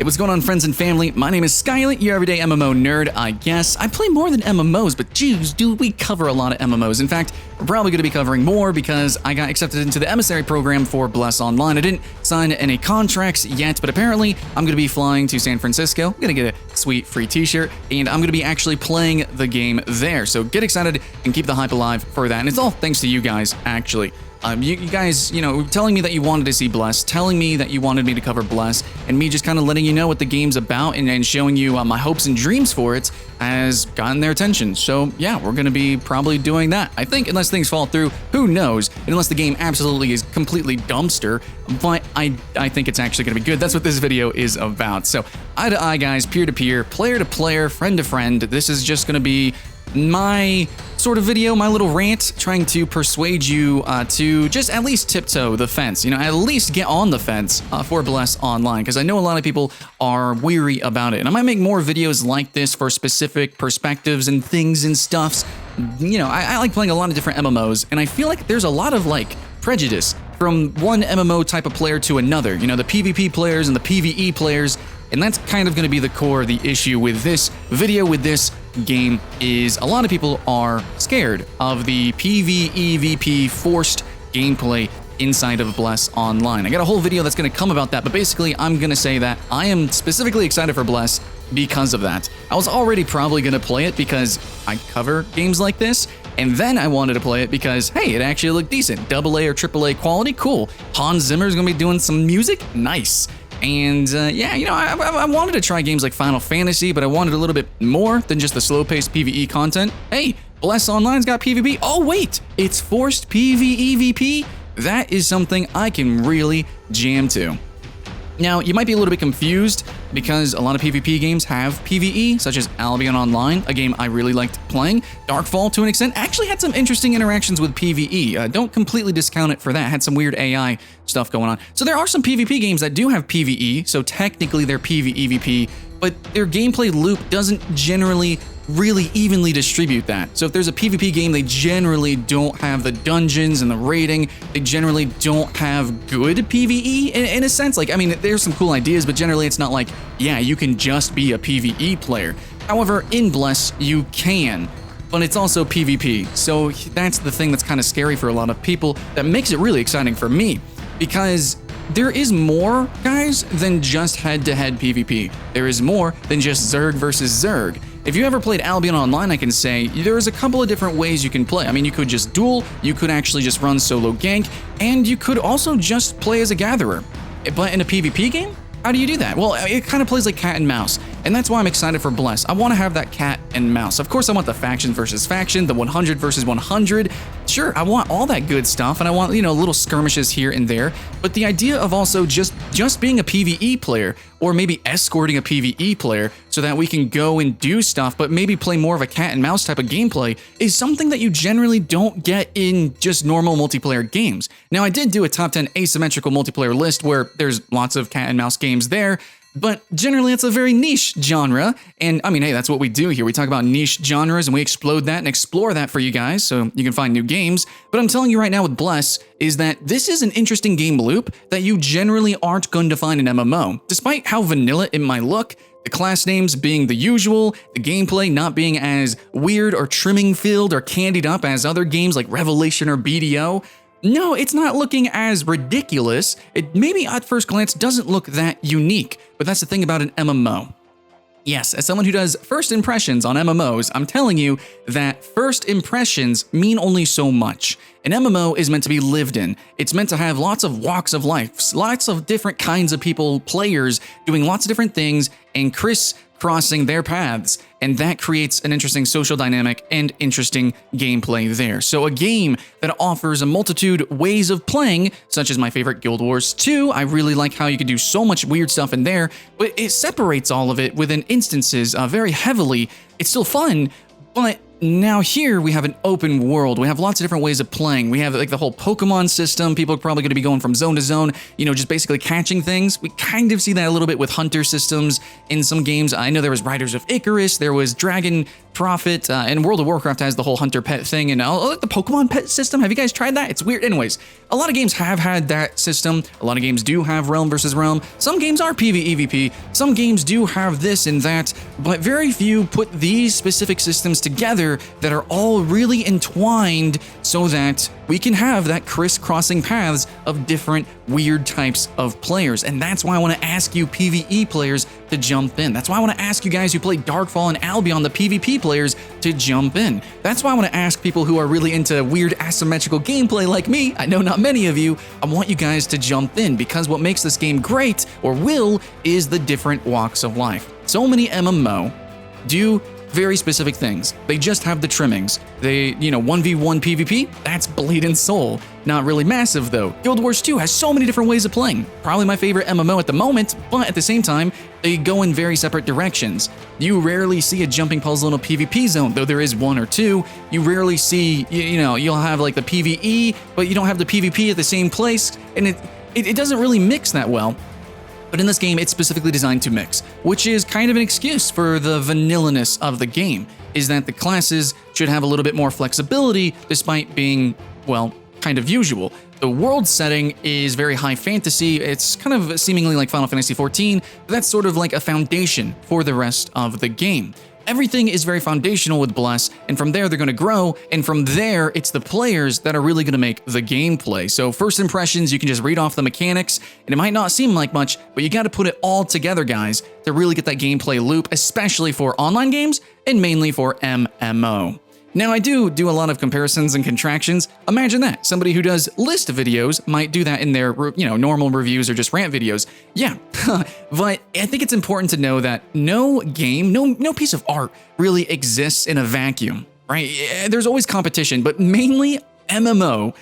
Hey, what's going on, friends and family? My name is Skylent, your everyday MMO nerd, I guess. I play more than MMOs, but geez, dude, we cover a lot of MMOs. In fact, we're probably going to be covering more because I got accepted into the emissary program for Bless Online. I didn't sign any contracts yet, but apparently I'm going to be flying to San Francisco. I'm going to get a sweet free t-shirt, and I'm going to be actually playing the game there. So get excited and keep the hype alive for that. And it's all thanks to you guys, actually. You guys, telling me that you wanted to see Bless, telling me that you wanted me to cover Bless, and me just kind of letting you know what the game's about and showing you my hopes and dreams for it has gotten their attention. So yeah, we're going to be probably doing that. I think, unless things fall through, who knows, and unless the game absolutely is completely dumpster, but I think it's actually going to be good. That's what this video is about. So eye to eye, guys, peer to peer, player to player, friend to friend, this is just going to be my sort of video, my little rant, trying to persuade you to just at least tiptoe the fence, at least get on the fence for Bless Online, because I know a lot of people are weary about it. And I might make more videos like this for specific perspectives and things and stuffs. I like playing a lot of different MMOs, and I feel like there's a lot of prejudice from one MMO type of player to another, the PvP players and the PvE players. And that's kind of going to be the core of the issue with this video, with this game, is a lot of people are scared of the PvEVP forced gameplay inside of Bless Online. I got a whole video that's going to come about that, but basically I'm going to say that I am specifically excited for Bless because of that. I was already probably going to play it because I cover games like this, and then I wanted to play it because, hey, it actually looked decent. AA or AAA quality, cool. Hans Zimmer's going to be doing some music, nice. And I wanted to try games like Final Fantasy, but I wanted a little bit more than just the slow-paced PvE content. Hey, Bless Online's got PvP. Oh wait, it's forced PvEVP? That is something I can really jam to. Now, you might be a little bit confused because a lot of PvP games have PvE, such as Albion Online, a game I really liked playing. Darkfall, to an extent, actually had some interesting interactions with PvE. Don't completely discount it for that. Had some weird AI stuff going on. So there are some PvP games that do have PvE, so technically they're PvEVP, but their gameplay loop doesn't generally really evenly distribute that. So if there's a PvP game, they generally don't have the dungeons and the raiding. They generally don't have good PvE in a sense. There's some cool ideas, but generally it's not like, yeah, you can just be a PvE player. However, in Bless, you can, but it's also PvP. So that's the thing that's kind of scary for a lot of people that makes it really exciting for me, because there is more, guys, than just head-to-head PvP. There is more than just Zerg versus Zerg. If you ever played Albion Online, I can say there's a couple of different ways you can play. You could just duel, you could actually just run solo gank, and you could also just play as a gatherer. But in a PvP game, how do you do that? Well, it kind of plays like cat and mouse, and that's why I'm excited for Bless. I want to have that cat and mouse. Of course, I want the faction versus faction, the 100 versus 100. Sure, I want all that good stuff, and I want, little skirmishes here and there. But the idea of also just being a PvE player, or maybe escorting a PvE player so that we can go and do stuff, but maybe play more of a cat and mouse type of gameplay, is something that you generally don't get in just normal multiplayer games. Now, I did do a top 10 asymmetrical multiplayer list where there's lots of cat and mouse games there, but generally it's a very niche genre, and hey, that's what we do here. We talk about niche genres and we explode that and explore that for you guys so you can find new games. But I'm telling you right now with Bless is that this is an interesting game loop that you generally aren't going to find in MMO. Despite how vanilla it might look, the class names being the usual, the gameplay not being as weird or trimming filled or candied up as other games like Revelation or BDO, no, it's not looking as ridiculous. It maybe at first glance doesn't look that unique, but that's the thing about an MMO. Yes, as someone who does first impressions on MMOs, I'm telling you that first impressions mean only so much. An MMO is meant to be lived in. It's meant to have lots of walks of life, lots of different kinds of people, players, doing lots of different things, and crisscrossing their paths. And that creates an interesting social dynamic and interesting gameplay there. So a game that offers a multitude ways of playing, such as my favorite Guild Wars 2, I really like how you can do so much weird stuff in there, but it separates all of it within instances very heavily. It's still fun, but Now here we have an open world. We have lots of different ways of playing. We have like the whole Pokemon system. People are probably going to be going from zone to zone, you know, just basically catching things. We kind of see that a little bit with hunter systems in some games. I know there was Riders of Icarus, there was Dragon Prophet, and World of Warcraft has the whole hunter pet thing, and the Pokemon pet system. Have you guys tried that? It's weird. Anyways, a lot of games have had that system. A lot of games do have realm versus realm. Some games are PvEvP. Some games do have this and that, but very few put these specific systems together that are all really entwined so that we can have that crisscrossing paths of different weird types of players. And that's why I want to ask you PvE players to jump in. That's why I want to ask you guys who play Darkfall and Albion, the PvP players, to jump in. That's why I want to ask people who are really into weird asymmetrical gameplay like me, I know not many of you, I want you guys to jump in, because what makes this game great, or will, is the different walks of life. So many MMO do very specific things. They just have the trimmings. They, 1v1 PvP, that's Blade and Soul. Not really massive though. Guild Wars 2 has so many different ways of playing. Probably my favorite MMO at the moment, but at the same time, they go in very separate directions. You rarely see a jumping puzzle in a PvP zone, though there is one or two. You rarely see, you'll have like the PvE, but you don't have the PvP at the same place, and it doesn't really mix that well. But in this game, it's specifically designed to mix, which is kind of an excuse for the vanilla-ness of the game, is that the classes should have a little bit more flexibility despite being, well, kind of usual. The world setting is very high fantasy. It's kind of seemingly like Final Fantasy XIV, but that's sort of like a foundation for the rest of the game. Everything is very foundational with Bless, and from there they're going to grow, and from there it's the players that are really going to make the gameplay. So first impressions, you can just read off the mechanics, and it might not seem like much, but you got to put it all together, guys, to really get that gameplay loop, especially for online games and mainly for MMO. Now, I do a lot of comparisons and contractions. Imagine that. Somebody who does list videos might do that in their, normal reviews or just rant videos. Yeah, but I think it's important to know that no game, no piece of art really exists in a vacuum, right? There's always competition, but mainly MMO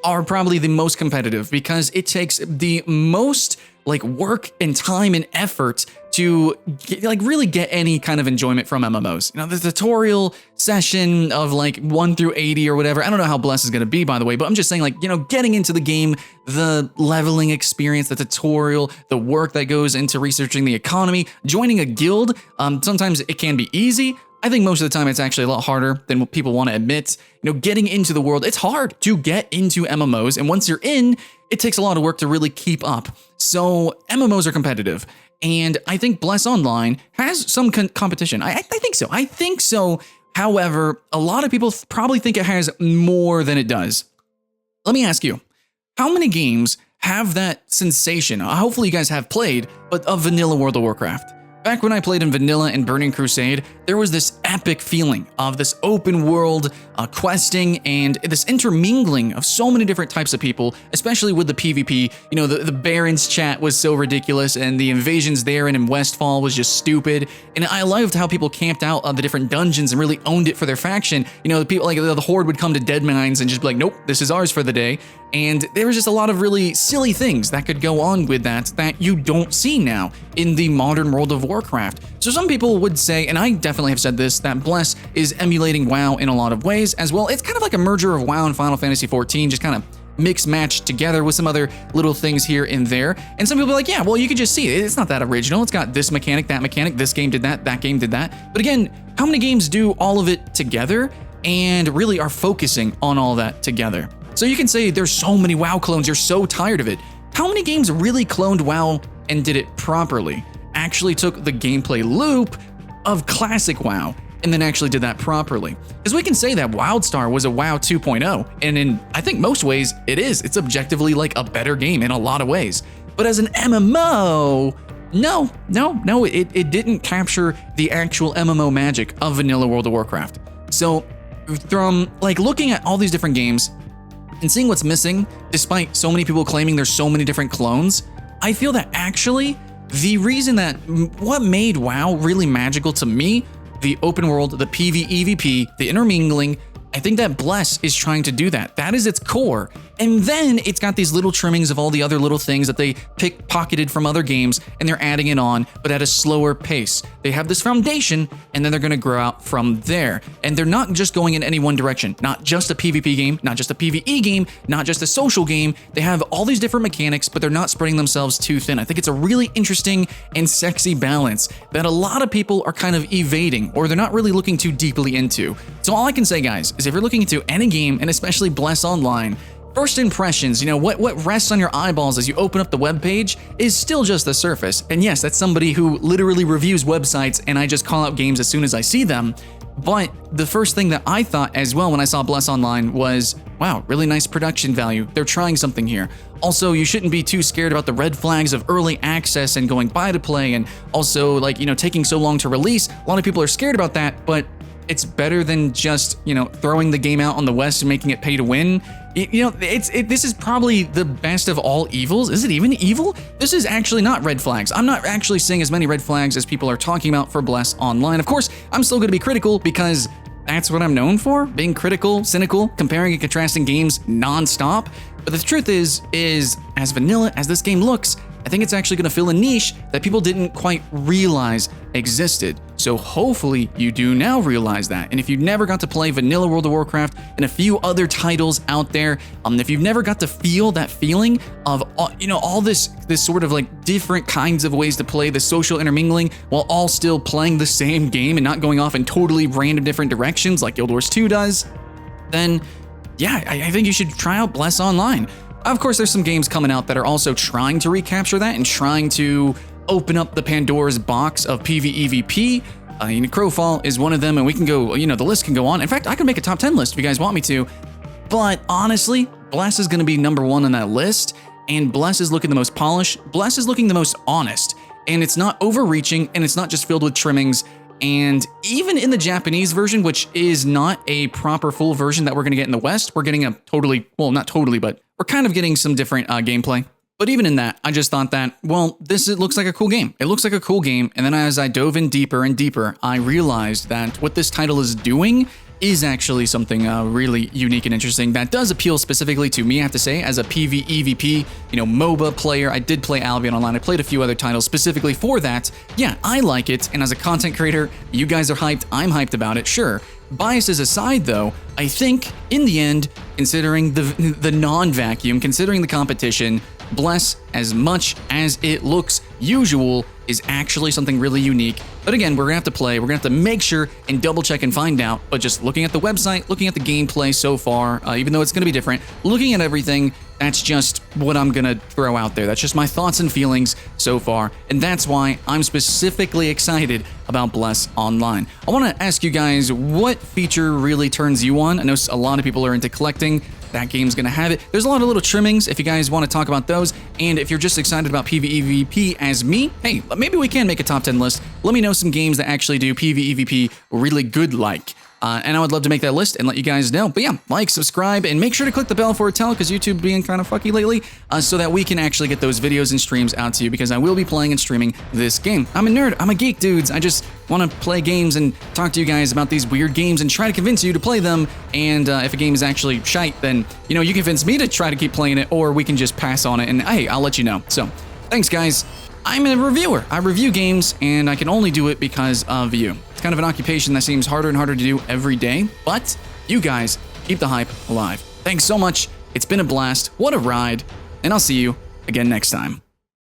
are probably the most competitive because it takes the most work and time and effort to really get any kind of enjoyment from MMOs. The tutorial session of 1 through 80 or whatever, I don't know how Bless is going to be, by the way, but I'm just saying getting into the game, the leveling experience, the tutorial, the work that goes into researching the economy, joining a guild, sometimes it can be easy. I think most of the time it's actually a lot harder than what people want to admit. Getting into the world, it's hard to get into MMOs, and once you're in, it takes a lot of work to really keep up. So MMOs are competitive, and I think Bless Online has some competition. I think so. I think so. However, a lot of people probably think it has more than it does. Let me ask you, how many games have that sensation? Hopefully you guys have played, but of vanilla World of Warcraft. Back when I played in Vanilla and Burning Crusade, there was this epic feeling of this open world questing and this intermingling of so many different types of people, especially with the PvP. The Barons chat was so ridiculous, and the invasions there and in Westfall was just stupid. And I loved how people camped out on the different dungeons and really owned it for their faction. The people the Horde would come to Dead Mines and just be like, nope, this is ours for the day. And there was just a lot of really silly things that could go on with that you don't see now in the modern World of Warcraft. So some people would say, and I definitely have said this, that Bless is emulating WoW in a lot of ways as well. It's kind of like a merger of WoW and Final Fantasy XIV, just kind of mix-matched together with some other little things here and there. And some people are like, yeah, well, you could just see it. It's not that original. It's got this mechanic, this game did that game did that. But again, how many games do all of it together and really are focusing on all that together? So you can say there's so many WoW clones, you're so tired of it. How many games really cloned WoW and did it properly? Actually took the gameplay loop of classic WoW and then actually did that properly? Because we can say that WildStar was a WoW 2.0, and in, I think, most ways it is. It's objectively a better game in a lot of ways. But as an MMO, no, it didn't capture the actual MMO magic of vanilla World of Warcraft. So from looking at all these different games and seeing what's missing, despite so many people claiming there's so many different clones, I feel that actually the reason that what made WoW really magical to me, the open world, the PvEvP, the intermingling, I think that Bless is trying to do that. That is its core. And then it's got these little trimmings of all the other little things that they pickpocketed from other games, and they're adding it on, but at a slower pace. They have this foundation, and then they're going to grow out from there. And they're not just going in any one direction, not just a PvP game, not just a PvE game, not just a social game. They have all these different mechanics, but they're not spreading themselves too thin. I think it's a really interesting and sexy balance that a lot of people are kind of evading, or they're not really looking too deeply into. So all I can say, guys, is if you're looking into any game, and especially Bless Online, first impressions, what rests on your eyeballs as you open up the web page is still just the surface. And yes, that's somebody who literally reviews websites and I just call out games as soon as I see them. But the first thing that I thought as well when I saw Bless Online was, wow, really nice production value. They're trying something here. Also, you shouldn't be too scared about the red flags of early access and going buy to play, and also taking so long to release. A lot of people are scared about that, but it's better than just, throwing the game out on the West and making it pay to win. This is probably the best of all evils. Is it even evil? This is actually not red flags. I'm not actually seeing as many red flags as people are talking about for Bless Online. Of course, I'm still going to be critical because that's what I'm known for, being critical, cynical, comparing and contrasting games nonstop. But the truth is as vanilla as this game looks, I think it's actually going to fill a niche that people didn't quite realize existed. So hopefully you do now realize that. And if you've never got to play vanilla World of Warcraft and a few other titles out there, if you've never got to feel that feeling of all this sort of like different kinds of ways to play, the social intermingling while all still playing the same game and not going off in totally random different directions like Guild Wars 2 does, then yeah, I think you should try out Bless Online. Of course, there's some games coming out that are also trying to recapture that and trying to open up the Pandora's box of PvEVP. Crowfall is one of them, and we can go, the list can go on. In fact, I can make a top 10 list if you guys want me to. But honestly, Bless is going to be number one on that list, and Bless is looking the most polished. Bless is looking the most honest, and it's not overreaching, and it's not just filled with trimmings. And even in the Japanese version, which is not a proper full version that we're going to get in the West, we're getting a not totally, but we're kind of getting some different gameplay. But even in that, I just thought that, it looks like a cool game. It looks like a cool game. And then as I dove in deeper and deeper, I realized that what this title is doing is actually something really unique and interesting that does appeal specifically to me, I have to say, as a PvEVP, MOBA player. I did play Albion Online. I played a few other titles specifically for that. Yeah, I like it. And as a content creator, you guys are hyped. I'm hyped about it, sure. Biases aside, though, I think in the end, considering the non-vacuum, considering the competition, Bless, as much as it looks usual, is actually something really unique. But again, we're gonna have to play, we're gonna have to make sure and double check and find out. But just looking at the website, looking at the gameplay so far, even though it's gonna be different, looking at everything, that's just what I'm gonna throw out there. That's just my thoughts and feelings so far. And that's why I'm specifically excited about Bless Online. I wanna ask you guys, what feature really turns you on? I know a lot of people are into collecting. That game's gonna have it. There's a lot of little trimmings if you guys want to talk about those. And if you're just excited about PvEVP as me, hey, maybe we can make a top 10 list. Let me know some games that actually do PvEVP really good like. And I would love to make that list and let you guys know. But yeah, like, subscribe, and make sure to click the bell for a tell, because YouTube being kind of fucky lately, so that we can actually get those videos and streams out to you, because I will be playing and streaming this game. I'm a nerd. I'm a geek, dudes. I just want to play games and talk to you guys about these weird games and try to convince you to play them. And if a game is actually shite, then, you convince me to try to keep playing it, or we can just pass on it, and hey, I'll let you know. So, thanks, guys. I'm a reviewer. I review games, and I can only do it because of you. It's kind of an occupation that seems harder and harder to do every day, but you guys keep the hype alive. Thanks so much. It's been a blast. What a ride. And I'll see you again next time.